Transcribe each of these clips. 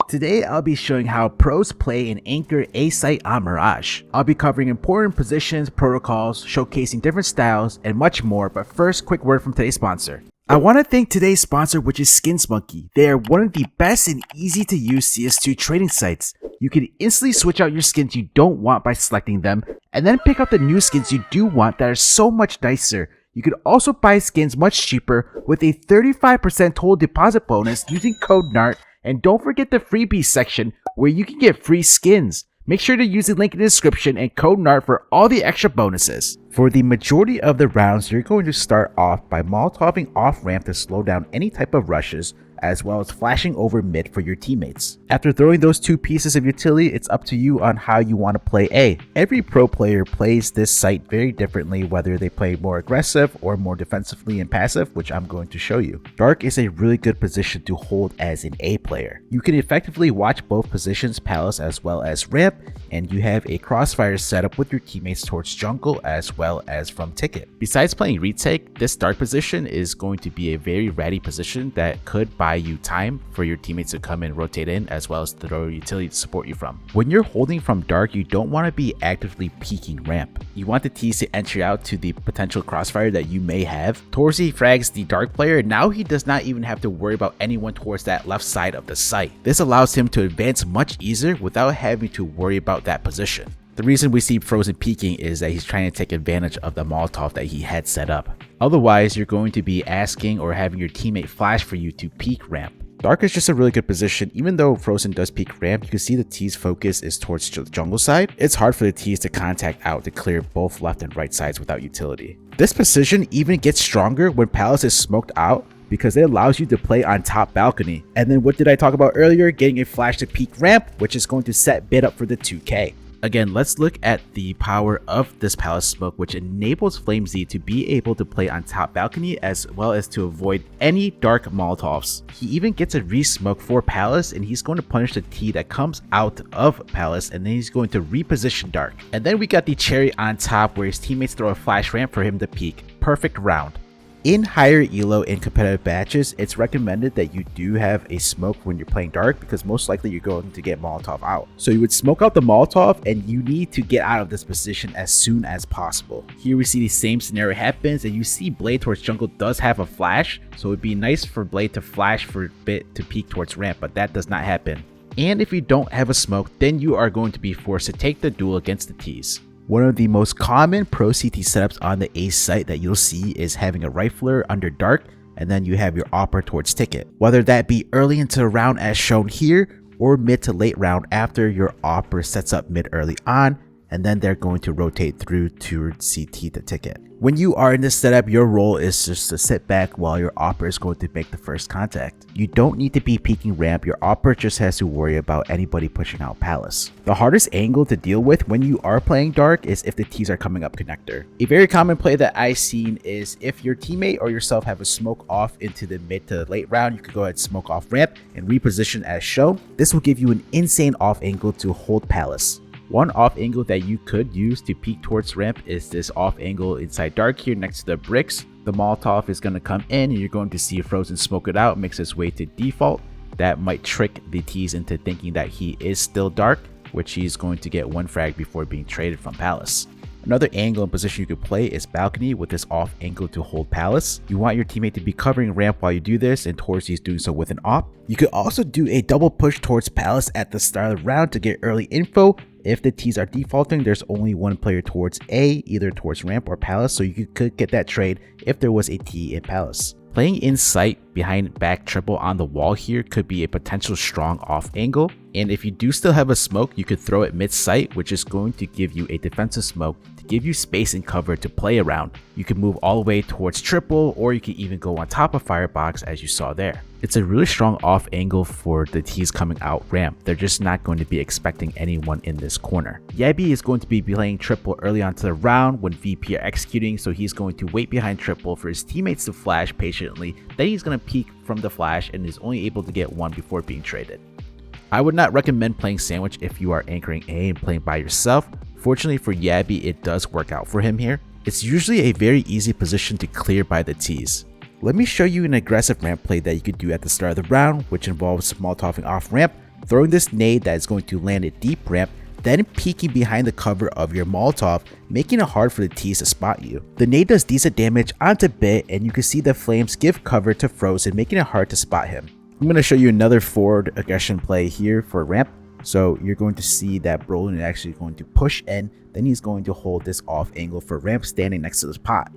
Today I'll be showing how pros play in Anchor A Site on Mirage. I'll be covering important positions, protocols, showcasing different styles, and much more, but first, quick word from today's sponsor. I want to thank today's sponsor, which is SkinsMonkey. They are one of the best and easy to use CS2 trading sites. You can instantly switch out your skins you don't want by selecting them, and then pick up the new skins you do want that are so much nicer. You could also buy skins much cheaper with a 35% total deposit bonus using code NART. And don't forget the freebies section where you can get free skins. Make sure to use the link in the description and code NART for all the extra bonuses. For the majority of the rounds, you're going to start off by molotoving off ramp to slow down any type of rushes, as well as flashing over mid for your teammates. After throwing those two pieces of utility, it's up to you on how you want to play A. Every pro player plays this site very differently, whether they play more aggressive or more defensively and passive, which I'm going to show you. Dark is a really good position to hold as an A player. You can effectively watch both positions, palace as well as ramp, and you have a crossfire setup with your teammates towards jungle as well as from ticket. Besides playing retake, this dark position is going to be a very ratty position that could buy you time for your teammates to come and rotate in, as well as throw utility to support you from. When you're holding from dark, you don't want to be actively peeking ramp. You want the T's to enter out to the potential crossfire that you may have. Torsi frags the dark player, now he does not even have to worry about anyone towards that left side of the site. This allows him to advance much easier without having to worry about that position. The reason we see Frozen peeking is that he's trying to take advantage of the Molotov that he had set up. Otherwise, you're going to be asking or having your teammate flash for you to peek ramp. Dark is just a really good position. Even though Frozen does peek ramp, you can see the T's focus is towards the jungle side. It's hard for the T's to contact out to clear both left and right sides without utility. This position even gets stronger when Palace is smoked out, because it allows you to play on top balcony. And then what did I talk about earlier? Getting a flash to peek ramp, which is going to set bid up for the 2K. Again, let's look at the power of this Palace smoke, which enables FlameZ to be able to play on top balcony as well as to avoid any dark Molotovs. He even gets a re-smoke for Palace, and he's going to punish the T that comes out of Palace, and then he's going to reposition dark. And then we got the cherry on top where his teammates throw a flash ramp for him to peek. Perfect round. In higher elo in competitive matches, it's recommended that you do have a smoke when you're playing dark, because most likely you're going to get Molotov out. So you would smoke out the Molotov, and you need to get out of this position as soon as possible. Here we see the same scenario happens, and you see Blade towards jungle does have a flash, so it'd be nice for Blade to flash for a bit to peek towards ramp, but that does not happen. And if you don't have a smoke, then you are going to be forced to take the duel against the T's. One of the most common pro CT setups on the A site that you'll see is having a rifler under dark, and then you have your opera towards ticket. Whether that be early into the round as shown here, or mid to late round after your opera sets up mid early on, and then they're going to rotate through to CT to ticket. When you are in this setup, your role is just to sit back while your opera is going to make the first contact. You don't need to be peeking ramp, your opera just has to worry about anybody pushing out palace. The hardest angle to deal with when you are playing dark is if the T's are coming up connector. A very common play that I've seen is if your teammate or yourself have a smoke off into the mid to late round, you could go ahead and smoke off ramp and reposition as shown. This will give you an insane off angle to hold palace. One off angle that you could use to peek towards ramp is this off angle inside dark here next to the bricks. The Molotov is going to come in, and you're going to see Frozen smoke it out, makes its way to default. That might trick the T's into thinking that he is still dark, which he's going to get one frag before being traded from Palace. Another angle and position you could play is balcony with this off angle to hold palace. You want your teammate to be covering ramp while you do this, and Torsi is doing so with an op. You could also do a double push towards palace at the start of the round to get early info. If the T's are defaulting, there's only one player towards A, either towards ramp or palace, so you could get that trade if there was a T in palace. Playing in sight behind back triple on the wall here could be a potential strong off angle, and if you do still have a smoke, you could throw it mid sight, which is going to give you a defensive smoke to give you space and cover to play around. You can move all the way towards triple, or you can even go on top of firebox as you saw there. It's a really strong off angle for the T's coming out ramp. They're just not going to be expecting anyone in this corner. Yabi is going to be playing triple early onto the round when VP are executing, so he's going to wait behind triple for his teammates to flash patiently. Then he's going to peek from the flash and is only able to get one before being traded. I would not recommend playing sandwich if you are anchoring A and playing by yourself. Fortunately for Yabi, it does work out for him here. It's usually a very easy position to clear by the T's. Let me show you an aggressive ramp play that you could do at the start of the round, which involves Molotoving off ramp, throwing this nade that is going to land a deep ramp, then peeking behind the cover of your Molotov, making it hard for the T's to spot you. The nade does decent damage onto Bit, and you can see the flames give cover to Frozen, making it hard to spot him. I'm going to show you another forward aggression play here for ramp. So you're going to see that Brolin is actually going to push in, then he's going to hold this off angle for ramp standing next to this pot.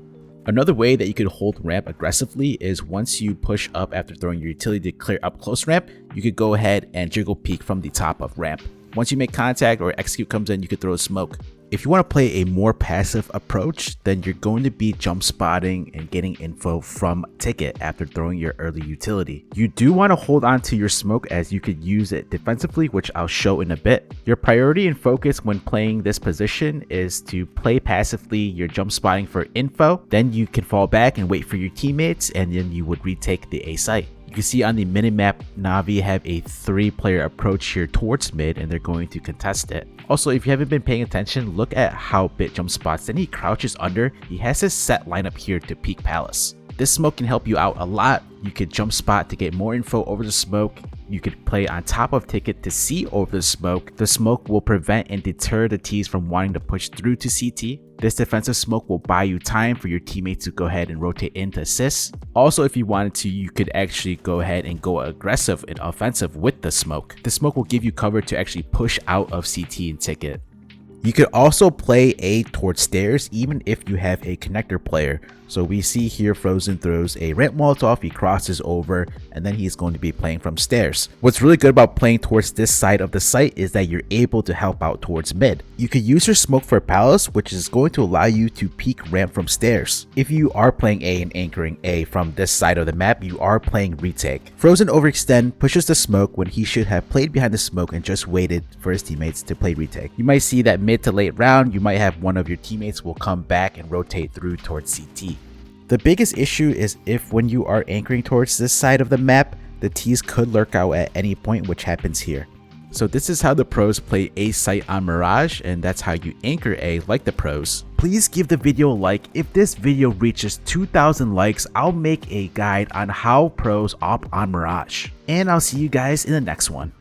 Another way that you could hold ramp aggressively is once you push up after throwing your utility to clear up close ramp, you could go ahead and jiggle peek from the top of ramp. Once you make contact or execute comes in, you could throw a smoke. If you want to play a more passive approach, then you're going to be jump spotting and getting info from ticket after throwing your early utility. You do want to hold on to your smoke as you could use it defensively, which I'll show in a bit. Your priority and focus when playing this position is to play passively your jump spotting for info, then you can fall back and wait for your teammates, and then you would retake the A site. You can see on the minimap, Na'Vi have a 3-player approach here towards mid, and they're going to contest it. Also, if you haven't been paying attention, look at how Bit jump spots, then he crouches under. He has his set lineup here to peek Palace. This smoke can help you out a lot. You could jump spot to get more info over the smoke. You could play on top of ticket to see over the smoke. The smoke will prevent and deter the T's from wanting to push through to CT. This defensive smoke will buy you time for your teammates to go ahead and rotate in to assist. Also, if you wanted to, you could actually go ahead and go aggressive and offensive with the smoke. The smoke will give you cover to actually push out of CT and ticket. You could also play A towards stairs even if you have a connector player. So we see here Frozen throws a ramp Molotov, he crosses over, and then he's going to be playing from stairs. What's really good about playing towards this side of the site is that you're able to help out towards mid. You could use your smoke for Palace, which is going to allow you to peek ramp from stairs. If you are playing A and anchoring A from this side of the map, you are playing retake. Frozen overextend, pushes the smoke when he should have played behind the smoke and just waited for his teammates to play retake. You might see that mid to late round, you might have one of your teammates will come back and rotate through towards CT. The biggest issue is if when you are anchoring towards this side of the map, the T's could lurk out at any point, which happens here. So this is how the pros play A site on Mirage, and that's how you anchor A like the pros. Please give the video a like. If this video reaches 2,000 likes, I'll make a guide on how pros op on Mirage. And I'll see you guys in the next one.